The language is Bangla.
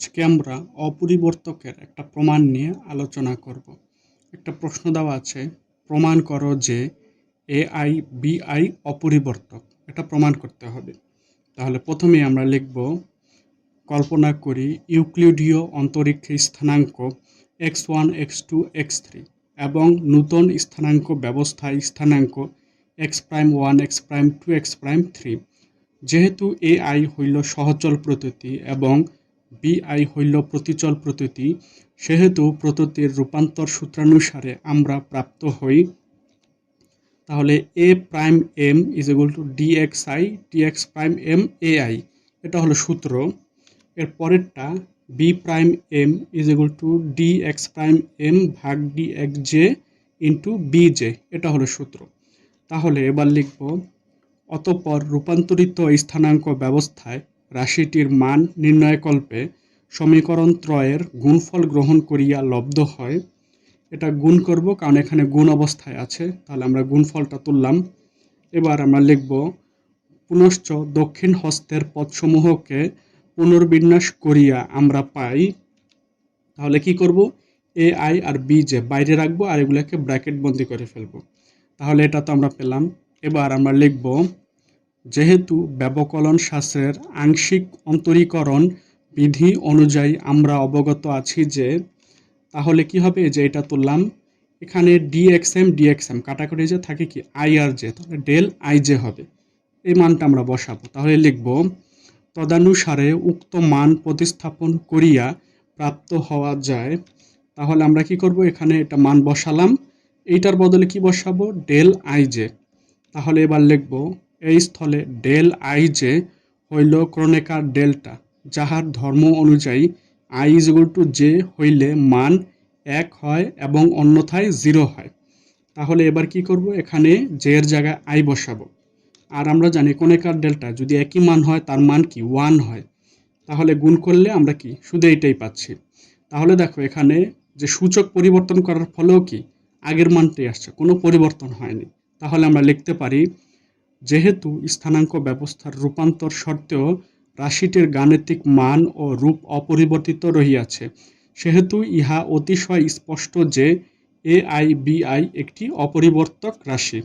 আজকে আমরা অপরিবর্তকের একটা প্রমাণ নিয়ে আলোচনা করব। একটা প্রশ্ন দেওয়া আছে, প্রমাণ করো যে এআই বিআই অপরিবর্তক। এটা প্রমাণ করতে হবে। তাহলে প্রথমেই আমরা লিখব, কল্পনা করি ইউক্লিডীয় অন্তরীক্ষে স্থানাঙ্ক x1 x2 x3 এবং নূতন স্থানাঙ্ক ব্যবস্থায় স্থানাঙ্ক x'1 x'2 x'3। যেহেতু এআই হইল সহচল পদ্ধতি এবং বিআই হইল প্রতিচল পদ্ধতি, সেহেতু পদ্ধতির রূপান্তর সূত্রানুসারে আমরা প্রাপ্ত হই, তাহলে A prime M is equal to D X I D X prime M A I, এটা হলো সূত্র। এর পরেরটা B prime M is equal to D X prime M ভাগ ডিএক্স জে ইন্টু বিজে, এটা হলো সূত্র। তাহলে এবার লিখব, অতঃপর রূপান্তরিত স্থানাঙ্ক ব্যবস্থায় রাশিটির মান নির্ণয়কল্পে সমীকরণ ত্রয়ের গুণফল গ্রহণ করিয়া লব্ধ হয়। এটা গুণ করব কারণ এখানে গুণ অবস্থায় আছে, তাহলে আমরা গুণফলটা তুললাম। এবার আমরা লিখব, পুনশ্চ দক্ষিণ হস্তের পদসমূহকে পুনর্বিন্যাস করিয়া আমরা পাই। তাহলে কি করব, A I R B J বাইরে রাখবো আর এগুলোকে ব্র্যাকেট বন্দি করে ফেলবো। তাহলে এটা তো আমরা পেলাম। এবার আমরা লিখব, যেহেতু ব্যবকলন শাস্ত্রের আংশিক অন্তরীকরণ বিধি অনুযায়ী আমরা অবগত আছি যে, তাহলে কি হবে, যে এটা তুললাম, এখানে ডিএক্সএম কাটাকুটি যে থাকে কি আই আর জে, তাহলে ডেল আই জে হবে। এই মানটা আমরা বসাবো। তাহলে লিখব, তদানুসারে উক্ত মান প্রতিস্থাপন করিয়া প্রাপ্ত হওয়া যায়। তাহলে আমরা কি করব, এখানে এটা মান বসালাম, এইটার বদলে কি বসাবো, ডেল আই জে। তাহলে এবার লিখব, এই স্থলে ডেল আই জে হইল ক্রোনেকার ডেল্টা, যাহার ধর্ম অনুযায়ী I is equal two J হইলে মান 1 হয় এবং অন্যথায় 0 হয়। তাহলে এবার কি করব, এখানে জে এর জায়গায় আই বসাবো। আর আমরা জানি ক্রোনেকার ডেল্টা যদি একই মান হয় তার মান কি 1 হয়। তাহলে গুণ করলে আমরা কি শুধু এইটাই পাচ্ছি। তাহলে দেখো এখানে যে সূচক পরিবর্তন করার ফলেও কি আগের মানটাই আসছে, কোনো পরিবর্তন হয়নি। তাহলে আমরা লিখতে পারি, যেহেতু স্থানাঙ্ক ব্যবস্থার রূপান্তর সত্ত্বেও রাশিটির গাণিতিক মান ও রূপ অপরিবর্তিত রহিয়াছে, সেহেতু ইহা অতিশয় স্পষ্ট যে এআই বিআই একটি অপরিবর্তক রাশি।